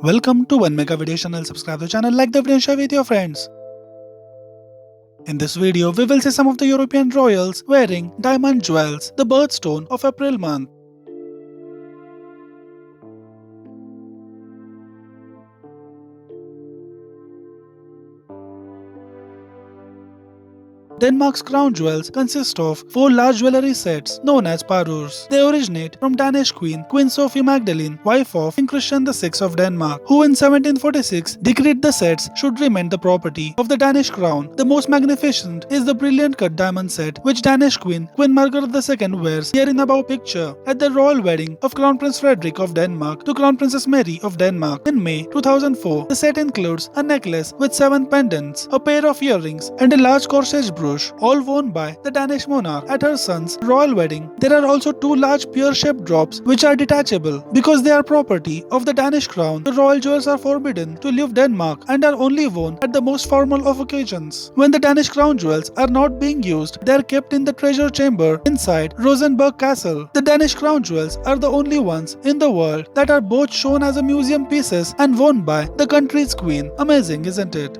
Welcome to One Mega Video channel. Subscribe to the channel, like the video and share with your friends. In this video, we will see some of the European royals wearing diamond jewels, the birthstone of April month. Denmark's crown jewels consist of 4 large jewelry sets known as parures. They originate from Danish Queen Sofia Magdalene, wife of King Christian VI of Denmark, who in 1746 decreed the sets should remain the property of the Danish crown. The most magnificent is the brilliant cut diamond set which Danish Queen Margaret II wears here in above picture at the royal wedding of Crown Prince Frederick of Denmark to Crown Princess Mary of Denmark in May 2004. The set includes a necklace with 7 pendants, a pair of earrings and a large corsage brooch, all worn by the Danish monarch at her son's royal wedding. There are also 2 large pear-shaped drops which are detachable. Because they are property of the Danish crown, the royal jewels are forbidden to leave Denmark and are only worn at the most formal of occasions. When the Danish crown jewels are not being used, they are kept in the treasure chamber inside Rosenborg Castle. The Danish crown jewels are the only ones in the world that are both shown as a museum pieces and worn by the country's queen. Amazing, isn't it?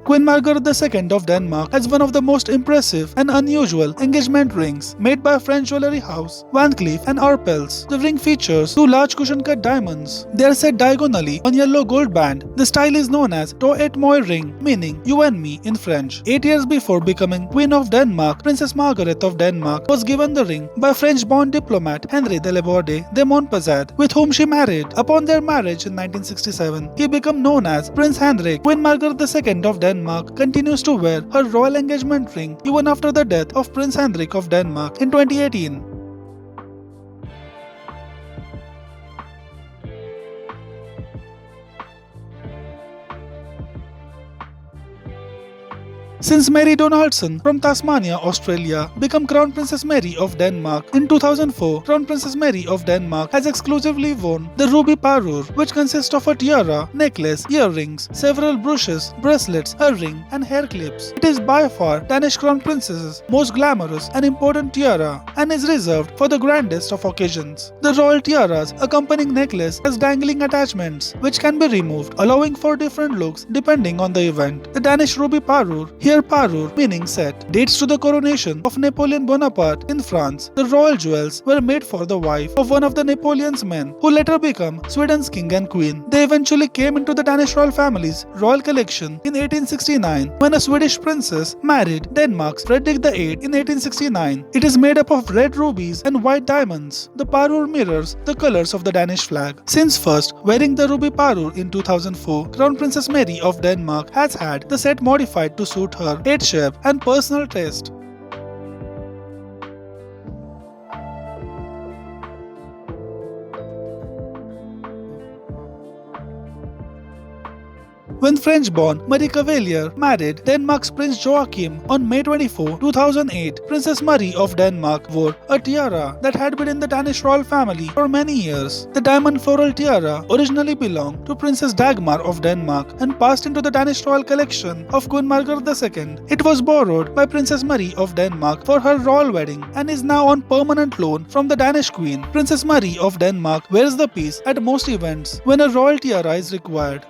Queen Margaret II of Denmark has one of the most impressive and unusual engagement rings made by French jewelry house Van Cleef & Arpels. The ring features 2 large cushion-cut diamonds. They are set diagonally on yellow gold band. The style is known as toi et moi ring, meaning you and me in French. 8 years before becoming Queen of Denmark, Princess Margaret of Denmark was given the ring by French-born diplomat Henri de Laborde de Montpezat, with whom she married. Upon their marriage in 1967, he became known as Prince Henrik. Queen Margaret II of Denmark continues to wear her royal engagement ring even after the death of Prince Henrik of Denmark in 2018. Since Mary Donaldson from Tasmania, Australia, became Crown Princess Mary of Denmark in 2004, Crown Princess Mary of Denmark has exclusively worn the ruby parure, which consists of a tiara, necklace, earrings, several brooches, bracelets, a ring, and hair clips. It is by far Danish Crown Princess's most glamorous and important tiara and is reserved for the grandest of occasions. The royal tiara's accompanying necklace has dangling attachments, which can be removed, allowing for different looks depending on the event. The Danish ruby parure, here parure meaning set, dates to the coronation of Napoleon Bonaparte in France. The royal jewels were made for the wife of one of the Napoleon's men, who later became Sweden's king and queen. They eventually came into the Danish royal family's royal collection in 1869 when a Swedish princess married Denmark's Frederick VIII in 1869. It is made up of red rubies and white diamonds. The parure mirrors the colors of the Danish flag. Since first wearing the ruby parure in 2004, Crown Princess Mary of Denmark has had the set modified to suit her head shape and personal taste. When French-born Marie Cavalier married Denmark's Prince Joachim on May 24, 2008, Princess Marie of Denmark wore a tiara that had been in the Danish royal family for many years. The diamond floral tiara originally belonged to Princess Dagmar of Denmark and passed into the Danish royal collection of Queen Margaret II. It was borrowed by Princess Marie of Denmark for her royal wedding and is now on permanent loan from the Danish Queen. Princess Marie of Denmark wears the piece at most events when a royal tiara is required.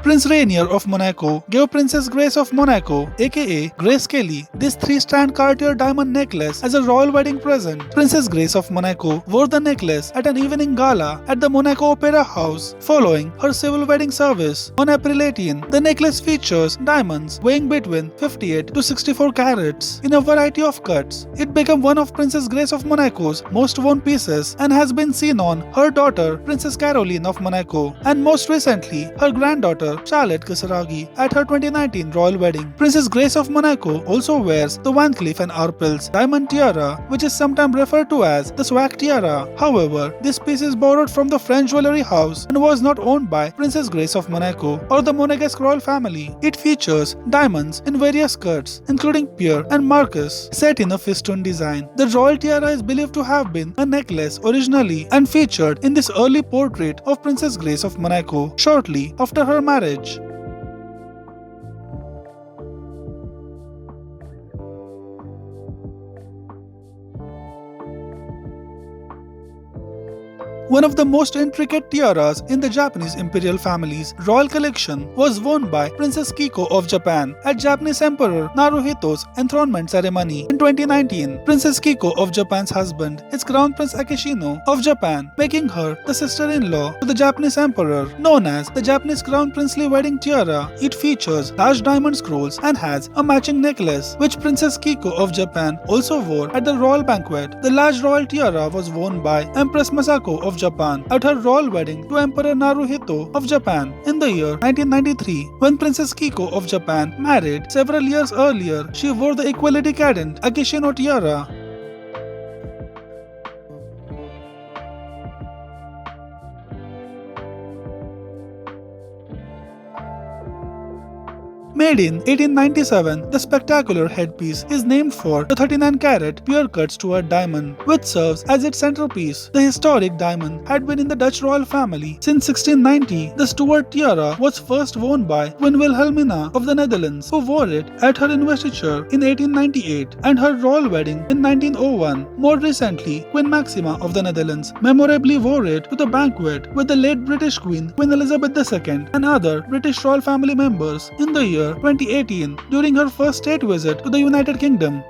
Prince Rainier of Monaco gave Princess Grace of Monaco, aka Grace Kelly, this 3-strand Cartier diamond necklace as a royal wedding present. Princess Grace of Monaco wore the necklace at an evening gala at the Monaco Opera House following her civil wedding service on April 18. The necklace features diamonds weighing between 58 to 64 carats in a variety of cuts. It became one of Princess Grace of Monaco's most worn pieces and has been seen on her daughter Princess Caroline of Monaco and most recently her granddaughter sister Charlotte Kasaragi at her 2019 royal wedding. Princess Grace of Monaco also wears the Van Cleef & Arpels diamond tiara, which is sometimes referred to as the swag tiara. However, this piece is borrowed from the French jewelry house and was not owned by Princess Grace of Monaco or the Monegasque royal family. It features diamonds in various cuts, including Pierre and Marcus, set in a festoon design. The royal tiara is believed to have been a necklace originally and featured in this early portrait of Princess Grace of Monaco shortly after her marriage. One of the most intricate tiaras in the Japanese imperial family's royal collection was worn by Princess Kiko of Japan at Japanese Emperor Naruhito's enthronement ceremony in 2019. Princess Kiko of Japan's husband is Crown Prince Akishino of Japan, making her the sister-in-law to the Japanese Emperor. Known as the Japanese Crown Princely Wedding Tiara, it features large diamond scrolls and has a matching necklace, which Princess Kiko of Japan also wore at the royal banquet. The large royal tiara was worn by Empress Masako of Japan at her royal wedding to Emperor Naruhito of Japan in the year 1993. When Princess Kiko of Japan married several years earlier, she wore the equally decadent Akishino tiara. Made in 1897, the spectacular headpiece is named for the 39-carat pure-cut Stuart diamond, which serves as its centerpiece. The historic diamond had been in the Dutch royal family since 1690. The Stuart tiara was first worn by Queen Wilhelmina of the Netherlands, who wore it at her investiture in 1898 and her royal wedding in 1901. More recently, Queen Maxima of the Netherlands memorably wore it to the banquet with the late British Queen Elizabeth II and other British royal family members in the year 2018 during her first state visit to the United Kingdom.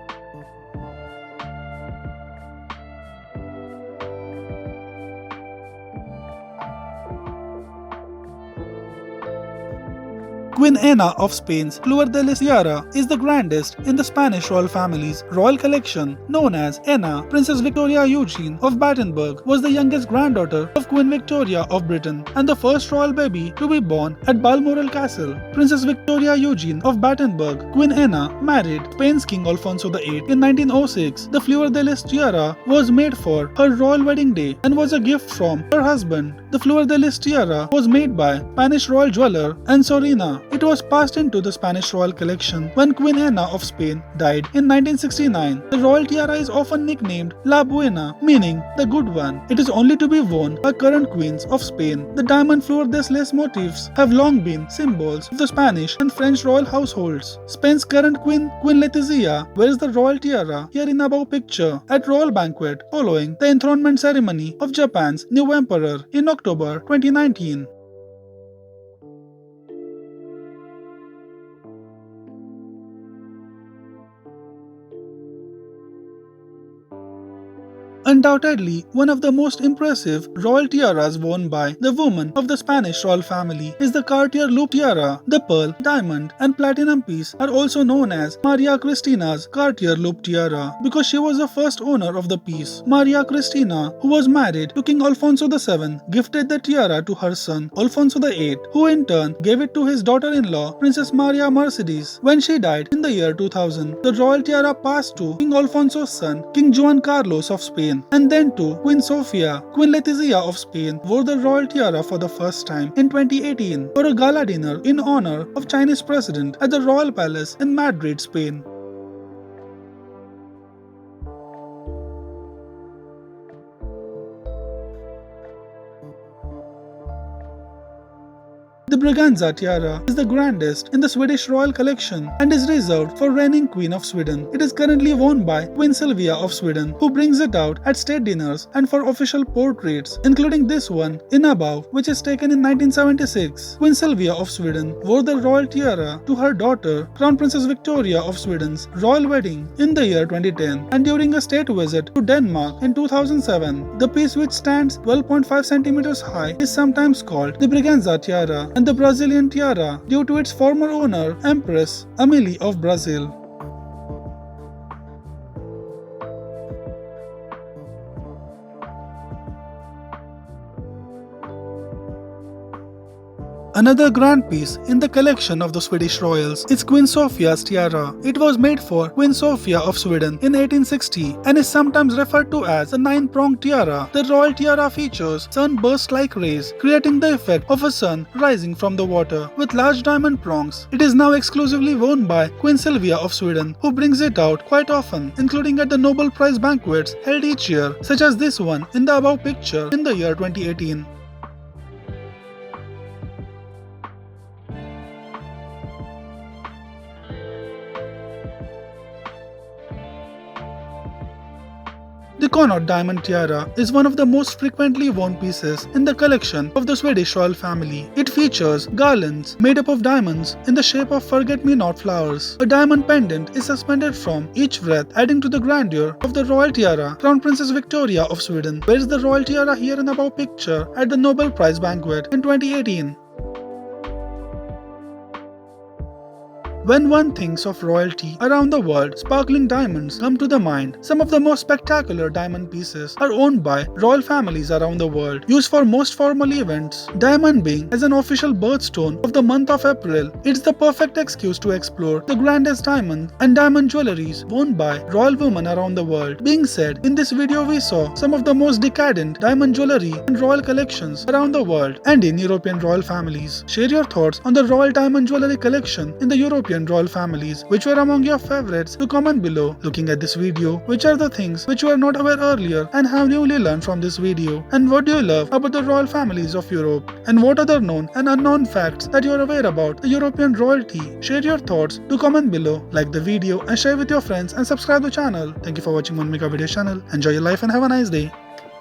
Queen Ana of Spain's Fleur de Lis tiara is the grandest in the Spanish royal family's royal collection. Known as Ana, Princess Victoria Eugenie of Battenberg was the youngest granddaughter of Queen Victoria of Britain and the first royal baby to be born at Balmoral Castle. Princess Victoria Eugenie of Battenberg, Queen Ana, married Spain's King Alfonso VIII in 1906. The Fleur de Lis tiara was made for her royal wedding day and was a gift from her husband. The Fleur de Lis tiara was made by Spanish royal jeweler Ansorina. It was passed into the Spanish royal collection when Queen Ana of Spain died in 1969. The royal tiara is often nicknamed La Buena, meaning the good one. It is only to be worn by current queens of Spain. The diamond Fleur de Lis motifs have long been symbols of the Spanish and French royal households. Spain's current queen, Queen Letizia, wears the royal tiara here in above picture at royal banquet following the enthronement ceremony of Japan's new emperor in October 2019. Undoubtedly, one of the most impressive royal tiaras worn by the woman of the Spanish royal family is the Cartier loop tiara. The pearl, diamond, and platinum piece are also known as Maria Christina's Cartier loop tiara because she was the first owner of the piece. Maria Cristina, who was married to King Alfonso VII, gifted the tiara to her son Alfonso VIII, who in turn gave it to his daughter-in-law Princess Maria Mercedes. When she died in the year 2000, the royal tiara passed to King Alfonso's son, King Juan Carlos of Spain, and then to Queen Sofia. Queen Letizia of Spain wore the royal tiara for the first time in 2018 for a gala dinner in honor of Chinese President at the Royal Palace in Madrid, Spain. The Braganza tiara is the grandest in the Swedish royal collection and is reserved for reigning Queen of Sweden. It is currently worn by Queen Sylvia of Sweden, who brings it out at state dinners and for official portraits, including this one in above, which is taken in 1976. Queen Sylvia of Sweden wore the royal tiara to her daughter, Crown Princess Victoria of Sweden's royal wedding in the year 2010 and during a state visit to Denmark in 2007. The piece, which stands 12.5 centimeters high, is sometimes called the Braganza tiara and the Brazilian tiara due to its former owner, Empress Amelie of Brazil. Another grand piece in the collection of the Swedish royals is Queen Sofia's tiara. It was made for Queen Sofia of Sweden in 1860 and is sometimes referred to as the 9-pronged tiara. The royal tiara features sunburst-like rays, creating the effect of a sun rising from the water with large diamond prongs. It is now exclusively worn by Queen Sylvia of Sweden, who brings it out quite often, including at the Nobel Prize banquets held each year, such as this one in the above picture in the year 2018. The Connaught diamond tiara is one of the most frequently worn pieces in the collection of the Swedish royal family. It features garlands made up of diamonds in the shape of forget-me-not flowers. A diamond pendant is suspended from each wreath, adding to the grandeur of the royal tiara. Crown Princess Victoria of Sweden wears the royal tiara here in the above picture at the Nobel Prize banquet in 2018. When one thinks of royalty around the world, sparkling diamonds come to the mind. Some of the most spectacular diamond pieces are owned by royal families around the world, used for most formal events. Diamond being as an official birthstone of the month of April, it's the perfect excuse to explore the grandest diamonds and diamond jewelries worn by royal women around the world. Being said, in this video we saw some of the most decadent diamond jewelry and royal collections around the world and in European royal families. Share your thoughts on the royal diamond jewelry collection in the European royal families. Which were among your favorites? To comment below. Looking at this video, which are the things which you were not aware earlier and have newly learned from this video? And what do you love about the royal families of Europe? And what other known and unknown facts that you are aware about the European royalty? Share your thoughts to comment below. Like the video and share with your friends and subscribe the channel. Thank you for watching One Mega Video channel. Enjoy your life and have a nice day.